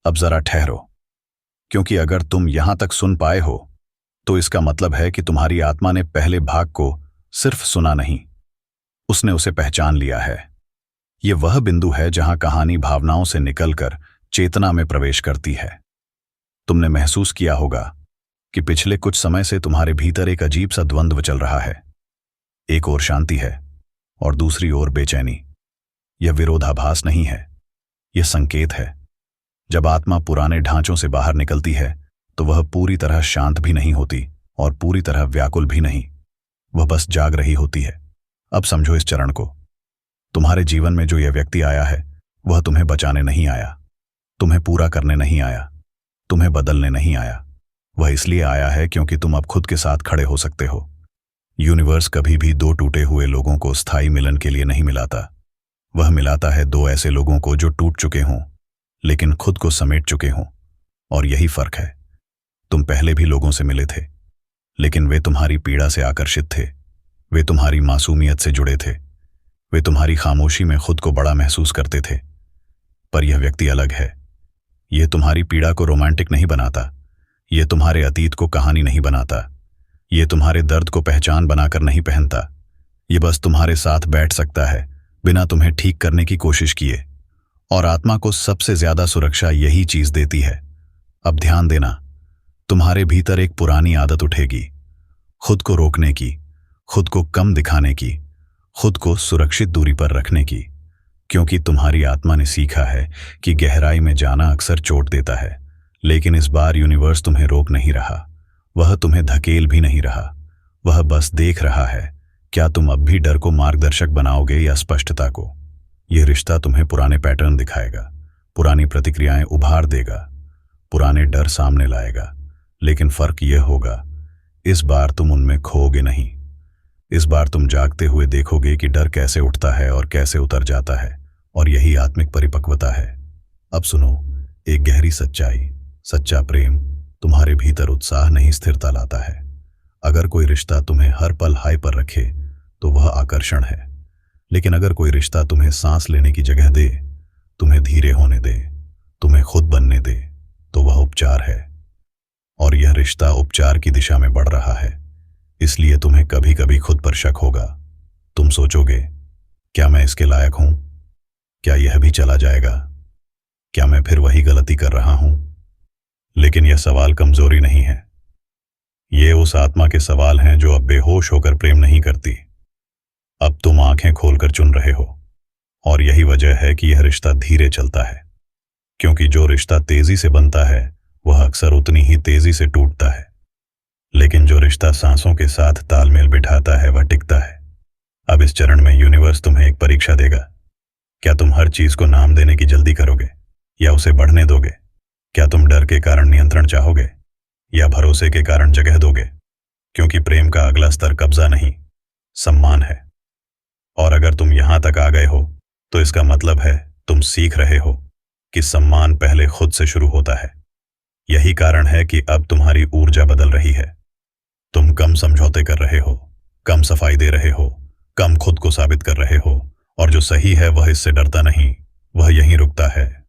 अब जरा ठहरो, क्योंकि अगर तुम यहां तक सुन पाए हो तो इसका मतलब है कि तुम्हारी आत्मा ने पहले भाग को सिर्फ सुना नहीं, उसने उसे पहचान लिया है। ये वह बिंदु है जहां कहानी भावनाओं से निकलकर चेतना में प्रवेश करती है। तुमने महसूस किया होगा कि पिछले कुछ समय से तुम्हारे भीतर एक अजीब सा द्वंद्व चल रहा है। एक ओर शांति है और दूसरी ओर बेचैनी। यह विरोधाभास नहीं है, यह संकेत है। जब आत्मा पुराने ढांचों से बाहर निकलती है तो वह पूरी तरह शांत भी नहीं होती और पूरी तरह व्याकुल भी नहीं, वह बस जाग रही होती है। अब समझो इस चरण को। तुम्हारे जीवन में जो यह व्यक्ति आया है वह तुम्हें बचाने नहीं आया, तुम्हें पूरा करने नहीं आया, तुम्हें बदलने नहीं आया। वह इसलिए आया है क्योंकि तुम अब खुद के साथ खड़े हो सकते हो। यूनिवर्स कभी भी दो टूटे हुए लोगों को स्थायी मिलन के लिए नहीं मिलाता। वह मिलाता है दो ऐसे लोगों को जो टूट चुके हों लेकिन खुद को समेट चुके हों। और यही फर्क है। तुम पहले भी लोगों से मिले थे, लेकिन वे तुम्हारी पीड़ा से आकर्षित थे, वे तुम्हारी मासूमियत से जुड़े थे, वे तुम्हारी खामोशी में खुद को बड़ा महसूस करते थे। पर यह व्यक्ति अलग है। यह तुम्हारी पीड़ा को रोमांटिक नहीं बनाता, यह तुम्हारे अतीत को कहानी नहीं बनाता, यह तुम्हारे दर्द को पहचान बनाकर नहीं पहनता। यह बस तुम्हारे साथ बैठ सकता है बिना तुम्हें ठीक करने की कोशिश किए। और आत्मा को सबसे ज्यादा सुरक्षा यही चीज देती है। अब ध्यान देना, तुम्हारे भीतर एक पुरानी आदत उठेगी, खुद को रोकने की, खुद को कम दिखाने की, खुद को सुरक्षित दूरी पर रखने की। क्योंकि तुम्हारी आत्मा ने सीखा है कि गहराई में जाना अक्सर चोट देता है। लेकिन इस बार यूनिवर्स तुम्हें रोक नहीं रहा, वह तुम्हें धकेल भी नहीं रहा, वह बस देख रहा है क्या तुम अब भी डर को मार्गदर्शक बनाओगे या स्पष्टता को। यह रिश्ता तुम्हें पुराने पैटर्न दिखाएगा, पुरानी प्रतिक्रियाएं उभार देगा, पुराने डर सामने लाएगा। लेकिन फर्क यह होगा, इस बार तुम उनमें खोओगे नहीं। इस बार तुम जागते हुए देखोगे कि डर कैसे उठता है और कैसे उतर जाता है। और यही आत्मिक परिपक्वता है। अब सुनो, एक गहरी सच्चाई, सच्चा प्रेम तुम्हारे भीतर उत्साह नहीं स्थिरता लाता है। अगर कोई रिश्ता तुम्हें हर पल हाई पर रखे तो वह आकर्षण है, लेकिन अगर कोई रिश्ता तुम्हें सांस लेने की जगह दे, तुम्हें धीरे होने दे, तुम्हें खुद बनने दे, तो वह उपचार है। और यह रिश्ता उपचार की दिशा में बढ़ रहा है। इसलिए तुम्हें कभी कभी खुद पर शक होगा। तुम सोचोगे, क्या मैं इसके लायक हूं? क्या यह भी चला जाएगा? क्या मैं फिर वही गलती कर रहा हूं? लेकिन यह सवाल कमजोरी नहीं है, ये उस आत्मा के सवाल हैं जो अब बेहोश होकर प्रेम नहीं करती। अब तुम आंखें खोलकर चुन रहे हो। और यही वजह है कि यह रिश्ता धीरे चलता है, क्योंकि जो रिश्ता तेजी से बनता है वह अक्सर उतनी ही तेजी से टूटता है। लेकिन जो रिश्ता सांसों के साथ तालमेल बिठाता है वह टिकता है। अब इस चरण में यूनिवर्स तुम्हें एक परीक्षा देगा। क्या तुम हर चीज को नाम देने की जल्दी करोगे या उसे बढ़ने दोगे? क्या तुम डर के कारण नियंत्रण चाहोगे या भरोसे के कारण जगह दोगे? क्योंकि प्रेम का अगला स्तर कब्जा नहीं, सम्मान है। और अगर तुम यहां तक आ गए हो तो इसका मतलब है तुम सीख रहे हो कि सम्मान पहले खुद से शुरू होता है। यही कारण है कि अब तुम्हारी ऊर्जा बदल रही है। तुम कम समझौते कर रहे हो, कम सफाई दे रहे हो, कम खुद को साबित कर रहे हो। और जो सही है वह इससे डरता नहीं, वह यहीं रुकता है।